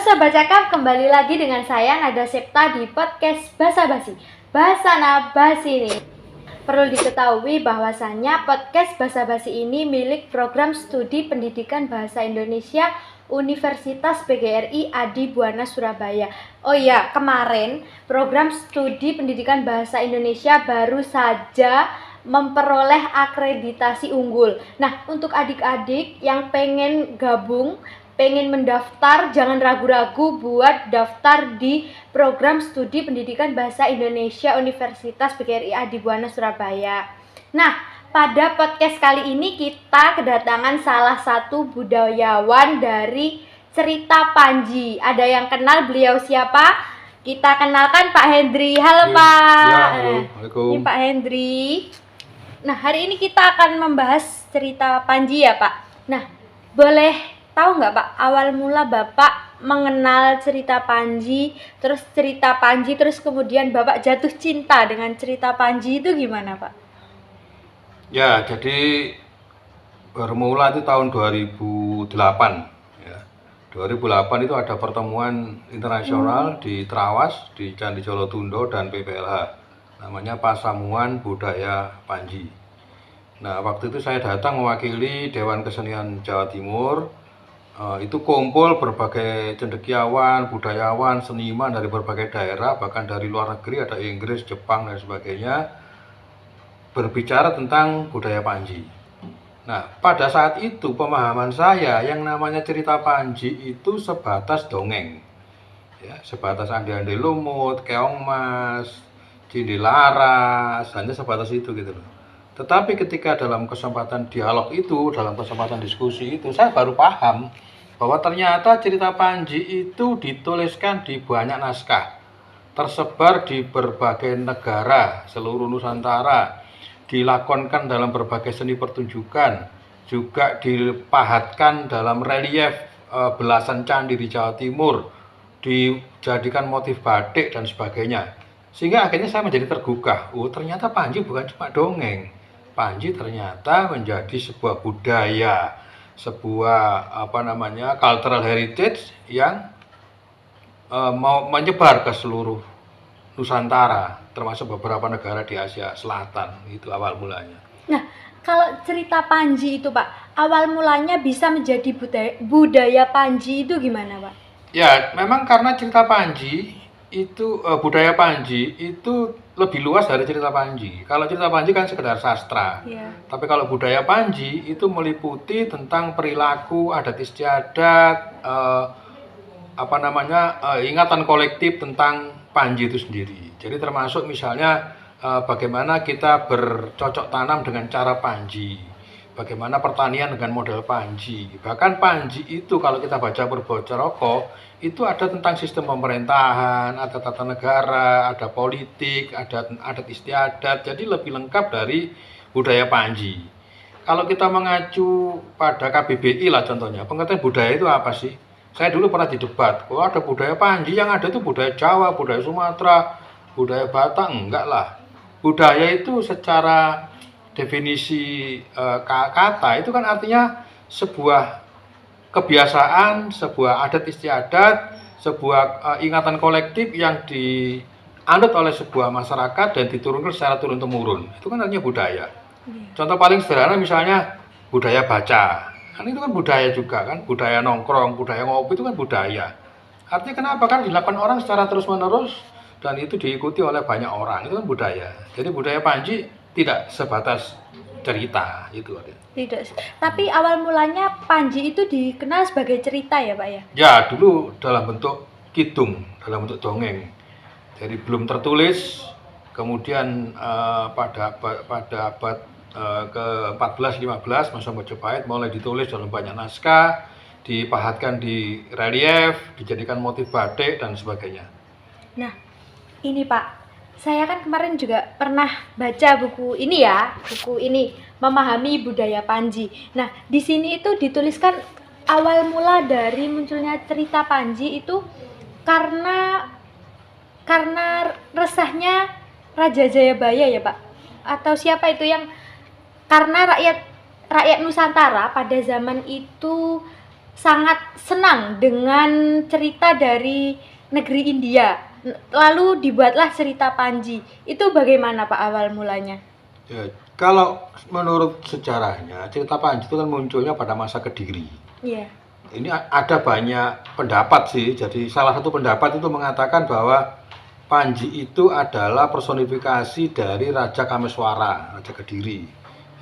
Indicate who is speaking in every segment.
Speaker 1: Bacakap, kembali lagi dengan saya Nada Septa di podcast Basa Basi. Bahasana Basi ini. Perlu diketahui bahwasannya podcast Basa Basi ini milik program studi pendidikan bahasa Indonesia Universitas PGRI Adi Buana Surabaya. Oh iya, kemarin program studi pendidikan bahasa Indonesia baru saja memperoleh akreditasi unggul. Nah, untuk adik-adik yang pengen gabung, pengen mendaftar, jangan ragu-ragu buat daftar di program studi pendidikan bahasa Indonesia Universitas PGRI Adi Buana Surabaya. Nah, pada podcast kali ini kita kedatangan salah satu budayawan dari Cerita Panji. Ada yang kenal beliau siapa? Kita kenalkan Pak Hendri. Halo Pak.
Speaker 2: Ya, halo. Assalamualaikum.
Speaker 1: Ini Pak Hendri. Nah, hari ini kita akan membahas Cerita Panji ya Pak. Nah, boleh tahu nggak Pak, awal mula Bapak mengenal Cerita Panji, terus Cerita Panji, terus kemudian Bapak jatuh cinta dengan Cerita Panji itu gimana Pak?
Speaker 2: Ya, jadi bermula itu tahun 2008 ya. 2008 itu ada pertemuan internasional di Trawas, di Candi Jolotundo dan PPLH. Namanya Pasamuan Budaya Panji. Nah, waktu itu saya datang mewakili Dewan Kesenian Jawa Timur. Itu kumpul berbagai cendekiawan, budayawan, seniman dari berbagai daerah, bahkan dari luar negeri, ada Inggris, Jepang, dan sebagainya, berbicara tentang budaya Panji. Nah, pada saat itu pemahaman saya yang namanya Cerita Panji itu sebatas dongeng, ya, sebatas ande-ande lumut, keong mas, cindi laras, hanya sebatas itu gitu loh. Tetapi ketika dalam kesempatan dialog itu, dalam kesempatan diskusi itu, saya baru paham bahwa ternyata Cerita Panji itu dituliskan di banyak naskah, tersebar di berbagai negara seluruh Nusantara, dilakonkan dalam berbagai seni pertunjukan, juga dipahatkan dalam relief belasan candi di Jawa Timur, dijadikan motif batik dan sebagainya. Sehingga akhirnya saya menjadi tergugah, ternyata Panji bukan cuma dongeng. Panji ternyata menjadi sebuah budaya, sebuah cultural heritage yang mau menyebar ke seluruh Nusantara, termasuk beberapa negara di Asia Selatan. Itu awal mulanya.
Speaker 1: Nah, kalau Cerita Panji itu Pak, awal mulanya bisa menjadi budaya Panji itu gimana Pak?
Speaker 2: Ya, memang karena Cerita Panji itu budaya Panji itu lebih luas dari Cerita Panji. Kalau Cerita Panji kan sekedar sastra.
Speaker 1: Yeah.
Speaker 2: Tapi kalau budaya Panji itu meliputi tentang perilaku, adat istiadat, ingatan kolektif tentang Panji itu sendiri. Jadi termasuk misalnya bagaimana kita bercocok tanam dengan cara Panji, bagaimana pertanian dengan model Panji. Bahkan Panji itu kalau kita baca Purbocaraka itu ada tentang sistem pemerintahan, ada tata negara, ada politik, ada adat istiadat. Jadi lebih lengkap dari budaya Panji. Kalau kita mengacu pada KBBI lah contohnya, pengertian budaya itu apa sih? Saya dulu pernah didebat, ada budaya Panji, yang ada itu budaya Jawa, budaya Sumatera, budaya Batak, enggak lah. Budaya itu secara definisi kata itu kan artinya sebuah kebiasaan, sebuah adat istiadat, sebuah ingatan kolektif yang dianut oleh sebuah masyarakat dan diturunkan secara turun-temurun. Itu kan artinya budaya. Contoh paling sederhana misalnya budaya baca. Kan itu kan budaya juga kan, budaya nongkrong, budaya ngopi itu kan budaya. Artinya kenapa? Kan dilakukan orang secara terus-menerus dan itu diikuti oleh banyak orang. Itu kan budaya. Jadi budaya Panji tidak sebatas cerita itu ada.
Speaker 1: Tidak. Tapi awal mulanya Panji itu dikenal sebagai cerita ya Pak ya?
Speaker 2: Ya, dulu dalam bentuk kidung, dalam bentuk dongeng. Jadi belum tertulis. Kemudian pada abad ke-14-15 masa Majapahit mulai ditulis dalam banyak naskah, dipahatkan di relief, dijadikan motif batik dan sebagainya.
Speaker 1: Nah, ini Pak, saya kan kemarin juga pernah baca buku ini ya, buku ini Memahami Budaya Panji. Nah, di sini itu dituliskan awal mula dari munculnya Cerita Panji itu karena resahnya Raja Jayabaya ya Pak, atau siapa itu yang karena rakyat Nusantara pada zaman itu sangat senang dengan cerita dari negeri India. Lalu dibuatlah cerita Panji. Itu bagaimana Pak awal mulanya?
Speaker 2: Ya, kalau menurut sejarahnya, cerita Panji itu kan munculnya pada masa Kediri.
Speaker 1: Iya.
Speaker 2: Ini ada banyak pendapat sih. Jadi salah satu pendapat itu mengatakan bahwa Panji itu adalah personifikasi dari Raja Kameswara, Raja Kediri,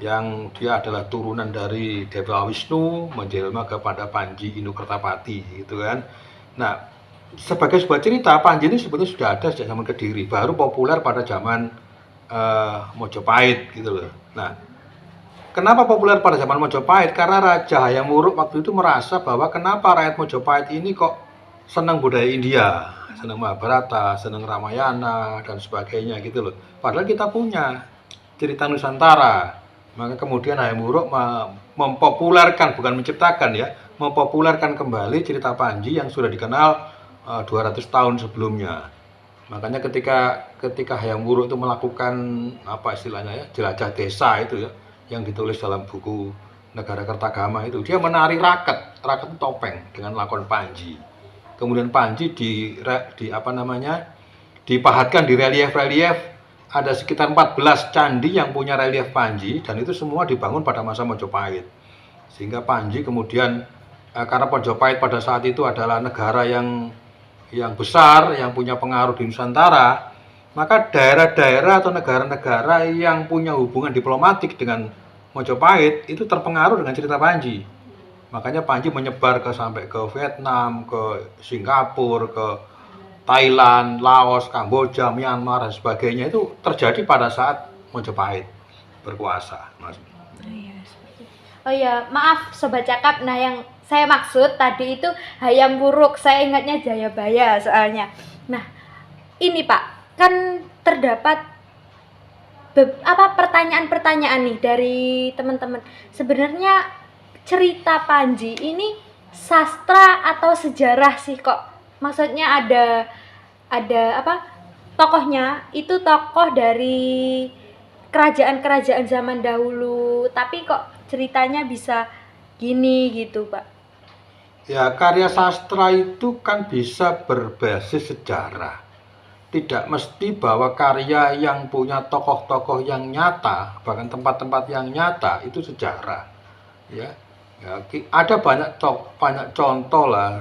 Speaker 2: yang dia adalah turunan dari Dewa Wisnu menjelma kepada Panji Inu Kertapati, gitu kan. Nah, sebagai sebuah cerita, Panji ini sebetulnya sudah ada sejak zaman Kediri, baru populer pada zaman Mojopahit gitu loh. Nah, kenapa populer pada zaman Mojopahit? Karena Raja Hayam Wuruk waktu itu merasa bahwa kenapa rakyat Mojopahit ini kok senang budaya India, senang Mahabharata, senang Ramayana dan sebagainya gitu loh. Padahal kita punya cerita Nusantara. Maka kemudian Hayam Wuruk mempopulerkan, bukan menciptakan ya, mempopulerkan kembali cerita Panji yang sudah dikenal 200 tahun sebelumnya. Makanya ketika Hayam Wuruk itu melakukan apa istilahnya ya, jelajah desa itu ya, yang ditulis dalam buku Negara Kertagama itu, dia menari raket itu topeng dengan lakon Panji. Kemudian Panji di apa namanya, dipahatkan di relief-relief, ada sekitar 14 candi yang punya relief Panji, dan itu semua dibangun pada masa Mojopahit. Sehingga Panji kemudian karena Mojopahit pada saat itu adalah negara yang besar, yang punya pengaruh di Nusantara, maka daerah-daerah atau negara-negara yang punya hubungan diplomatik dengan Mojopahit itu terpengaruh dengan cerita Panji. Makanya Panji menyebar sampai ke Vietnam, ke Singapura, ke Thailand, Laos, Kamboja, Myanmar dan sebagainya, itu terjadi pada saat Mojopahit berkuasa, Mas.
Speaker 1: Oh iya, maaf Sobat Cakap. Nah, yang saya maksud tadi itu Hayam Wuruk. Saya ingatnya Jayabaya soalnya. Nah, ini Pak, kan terdapat pertanyaan-pertanyaan nih dari teman-teman. Sebenarnya cerita Panji ini sastra atau sejarah sih kok? Maksudnya ada tokohnya itu tokoh dari kerajaan-kerajaan zaman dahulu, tapi kok ceritanya bisa gini gitu, Pak.
Speaker 2: Ya, karya sastra itu kan bisa berbasis sejarah. Tidak mesti bahwa karya yang punya tokoh-tokoh yang nyata, bahkan tempat-tempat yang nyata itu sejarah. Ya, ada banyak contoh lah,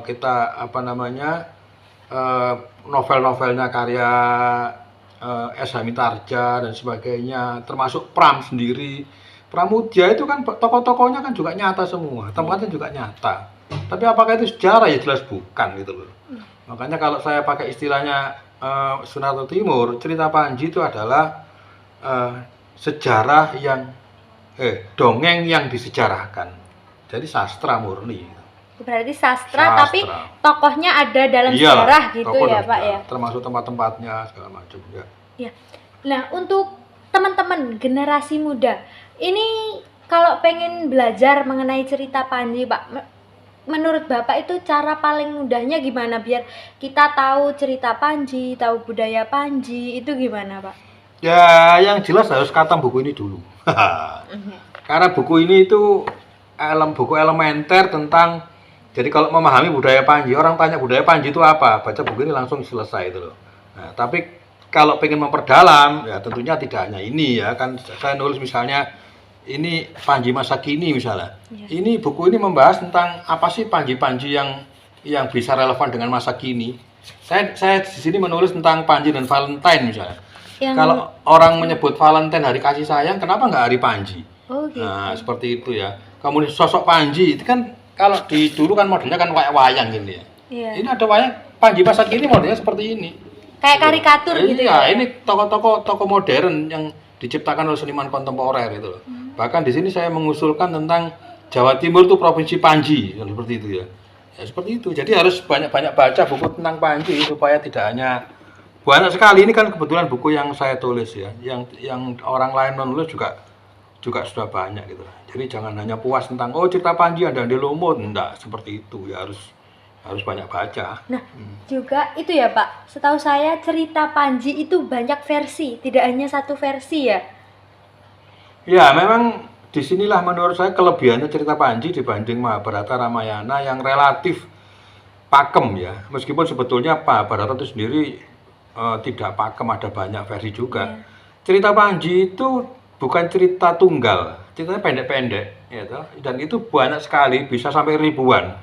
Speaker 2: kita apa namanya, novel-novelnya karya S. Hamitarja dan sebagainya, termasuk Pram sendiri. Pramudia itu kan tokoh-tokohnya kan juga nyata semua, tempatnya juga nyata. Tapi apakah itu sejarah? Ya jelas bukan gitu loh. Makanya kalau saya pakai istilahnya Sunarto Timur, cerita Panji itu adalah sejarah yang dongeng yang disejarahkan. Jadi sastra murni.
Speaker 1: Berarti sastra, tapi tokohnya ada dalam sejarah gitu ya, Pak ya.
Speaker 2: Termasuk tempat-tempatnya segala macam ya.
Speaker 1: Ya. Nah, untuk teman-teman generasi muda, ini kalau pengen belajar mengenai cerita Panji, Pak, menurut Bapak itu cara paling mudahnya gimana biar kita tahu cerita Panji, tahu budaya Panji, itu gimana, Pak?
Speaker 2: Ya, yang jelas harus khatam buku ini dulu. Karena buku ini itu buku elementer tentang, jadi kalau memahami budaya Panji, orang tanya budaya Panji itu apa, baca buku ini langsung selesai itu loh. Nah, tapi kalau pengen memperdalam, ya tentunya tidak hanya ini ya, kan saya nulis misalnya ini Panji masa kini misalnya. Ya. Ini buku ini membahas tentang apa sih Panji-Panji yang bisa relevan dengan masa kini. Saya di sini menulis tentang Panji dan Valentine misalnya. Kalau orang menyebut Valentine hari kasih sayang, kenapa nggak hari Panji?
Speaker 1: Oh, gitu.
Speaker 2: Nah, seperti itu ya. Kemudian sosok Panji itu kan kalau dulu kan modelnya kan kayak wayang gitu ya.
Speaker 1: Yeah.
Speaker 2: Ini ada wayang Panji masa kini modelnya seperti ini.
Speaker 1: Kayak karikatur gitu ya.
Speaker 2: Ini tokoh-tokoh modern yang diciptakan oleh seniman kontemporer itu loh. Bahkan di sini saya mengusulkan tentang Jawa Timur itu provinsi Panji, seperti itu ya. Ya seperti itu. Jadi harus banyak-banyak baca buku tentang Panji supaya tidak hanya banyak sekali. Ini kan kebetulan buku yang saya tulis ya. Yang orang lain menulis juga sudah banyak gitu. Jadi jangan hanya puas tentang cerita Panji ada di Lumut, enggak seperti itu ya, harus banyak baca.
Speaker 1: Nah, juga itu ya Pak, setahu saya cerita Panji itu banyak versi, tidak hanya satu versi ya?
Speaker 2: Ya, memang disinilah menurut saya kelebihannya cerita Panji dibanding Mahabharata Ramayana yang relatif pakem ya. Meskipun sebetulnya Mahabharata itu sendiri tidak pakem, ada banyak versi juga. Cerita Panji itu bukan cerita tunggal, ceritanya pendek-pendek ya toh. Dan itu banyak sekali, bisa sampai ribuan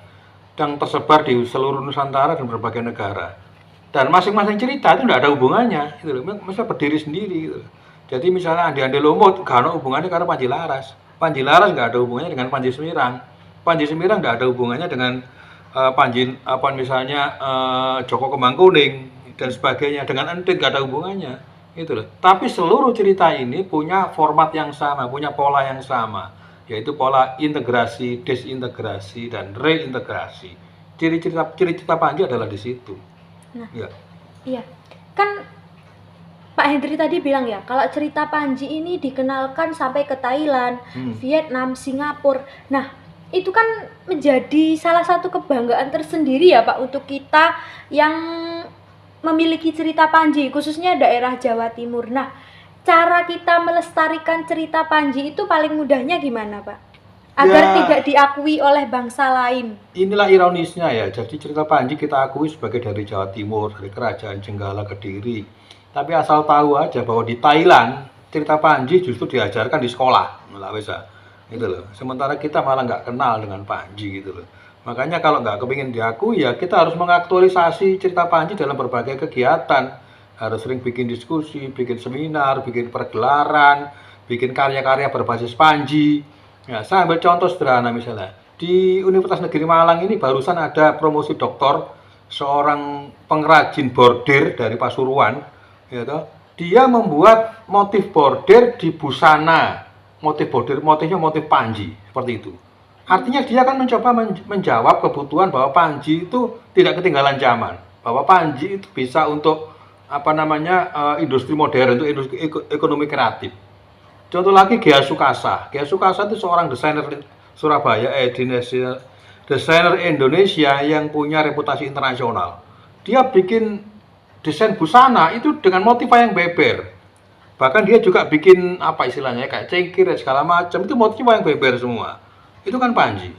Speaker 2: yang tersebar di seluruh Nusantara dan berbagai negara. Dan masing-masing cerita itu tidak ada hubungannya, gitu loh. Masa berdiri sendiri gitu. Jadi misalnya Andi Lumut gak ada hubungannya karena Panji Laras. Panji Laras nggak ada hubungannya dengan Panji Semirang. Panji Semirang nggak ada hubungannya dengan Joko Kembang Kuning dan sebagainya. Dengan Entit nggak ada hubungannya, gitu loh. Tapi seluruh cerita ini punya format yang sama, punya pola yang sama, yaitu pola integrasi, desintegrasi, dan reintegrasi. Ciri-ciri Panji adalah di situ.
Speaker 1: Nah, iya. Kan Pak Hendri tadi bilang ya, kalau cerita Panji ini dikenalkan sampai ke Thailand, Vietnam, Singapura. Nah, itu kan menjadi salah satu kebanggaan tersendiri ya Pak untuk kita yang memiliki cerita Panji, khususnya daerah Jawa Timur. Nah, cara kita melestarikan cerita Panji itu paling mudahnya gimana Pak? Agar tidak diakui oleh bangsa lain.
Speaker 2: Inilah ironisnya ya, jadi cerita Panji kita akui sebagai dari Jawa Timur, dari Kerajaan Jenggala Kediri. Tapi asal tahu aja bahwa di Thailand cerita Panji justru diajarkan di sekolah, gitu loh. Sementara kita malah nggak kenal dengan Panji gitu loh. Makanya kalau nggak kepingin diakui ya kita harus mengaktualisasi cerita Panji dalam berbagai kegiatan. Harus sering bikin diskusi, bikin seminar, bikin pergelaran, bikin karya-karya berbasis Panji. Ya, saya ambil contoh sederhana misalnya di Universitas Negeri Malang ini barusan ada promosi doktor seorang pengrajin bordir dari Pasuruan. Ya toh, dia membuat motif bordir di busana, motifnya motif Panji seperti itu. Artinya dia akan mencoba menjawab kebutuhan bahwa Panji itu tidak ketinggalan zaman, bahwa Panji itu bisa untuk industri modern, untuk industri ekonomi kreatif. Contoh lagi Gea Sukasa. Gea Sukasa itu seorang desainer Surabaya, desainer Indonesia yang punya reputasi internasional. Dia bikin desain busana itu dengan motif wayang beber. Bahkan dia juga bikin kayak cengkir dan segala macam, itu motif wayang beber semua. Itu kan Panji.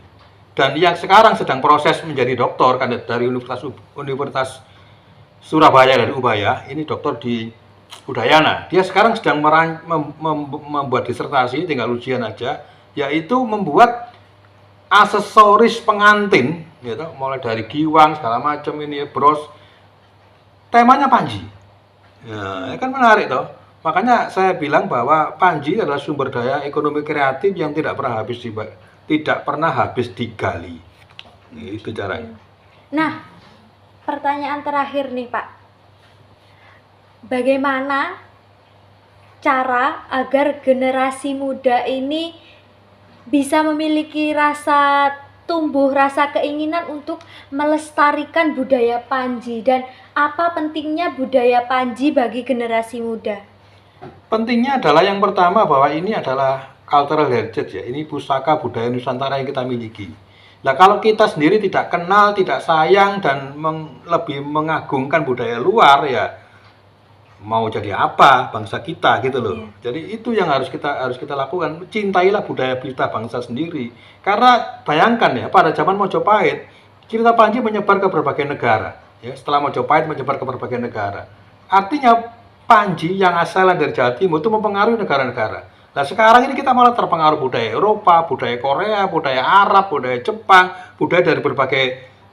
Speaker 2: Dan yang sekarang sedang proses menjadi doktor kan dari Universitas Surabaya dari Ubaya, ini doktor di Udayana. Dia sekarang sedang membuat disertasi, tinggal ujian aja, yaitu membuat aksesoris pengantin, gitu, mulai dari giwang segala macam ini, bros. Temanya Panji. Ya, kan menarik toh. Makanya saya bilang bahwa Panji adalah sumber daya ekonomi kreatif yang tidak pernah habis digali. Itu caranya.
Speaker 1: Nah, pertanyaan terakhir nih Pak. Bagaimana cara agar generasi muda ini bisa memiliki rasa keinginan untuk melestarikan budaya Panji, dan apa pentingnya budaya Panji bagi generasi muda?
Speaker 2: Pentingnya adalah yang pertama bahwa ini adalah cultural heritage ya, ini pusaka budaya Nusantara yang kita miliki. Nah kalau kita sendiri tidak kenal, tidak sayang dan lebih mengagungkan budaya luar ya mau jadi apa bangsa kita gitu loh. Jadi itu yang harus kita lakukan. Cintailah budaya kita bangsa sendiri. Karena bayangkan ya pada zaman Mojopahit cerita Panji menyebar ke berbagai negara. Ya setelah Mojopahit menyebar ke berbagai negara. Artinya Panji yang asalnya dari Jawa Timur itu mempengaruhi negara-negara. Nah sekarang ini kita malah terpengaruh budaya Eropa, budaya Korea, budaya Arab, budaya Jepang, budaya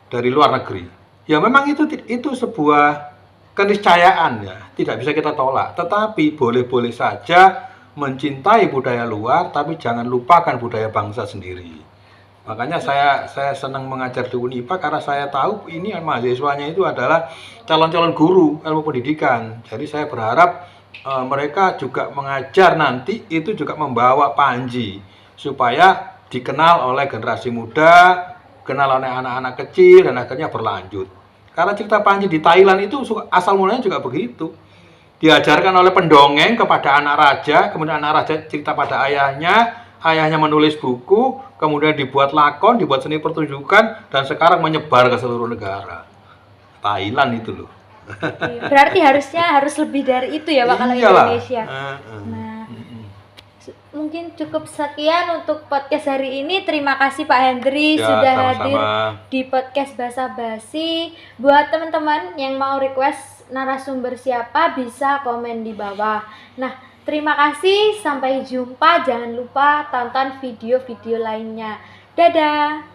Speaker 2: dari luar negeri. Ya memang itu sebuah keniscayaan ya, tidak bisa kita tolak. Tetapi boleh-boleh saja mencintai budaya luar, tapi jangan lupakan budaya bangsa sendiri. Makanya saya senang mengajar di Unipa karena saya tahu ini mahasiswanya itu adalah calon-calon guru ilmu pendidikan. Jadi saya berharap mereka juga mengajar nanti itu juga membawa Panji supaya dikenal oleh generasi muda, kenal oleh anak-anak kecil dan akhirnya berlanjut. Karena cerita Panji di Thailand itu asal mulanya juga begitu. Diajarkan oleh pendongeng kepada anak raja, kemudian anak raja cerita pada ayahnya menulis buku, kemudian dibuat lakon, dibuat seni pertunjukan, dan sekarang menyebar ke seluruh negara. Thailand itu loh.
Speaker 1: Berarti harus lebih dari itu ya Pak kalau Indonesia. Nah, Mungkin cukup sekian untuk podcast hari ini. Terima kasih Pak Hendri
Speaker 2: Ya,
Speaker 1: sudah
Speaker 2: sama-sama.
Speaker 1: hadir di podcast Basa Basi. Buat teman-teman yang mau request narasumber siapa bisa komen di bawah. Nah, terima kasih, sampai jumpa. Jangan lupa tonton video-video lainnya. Dadah.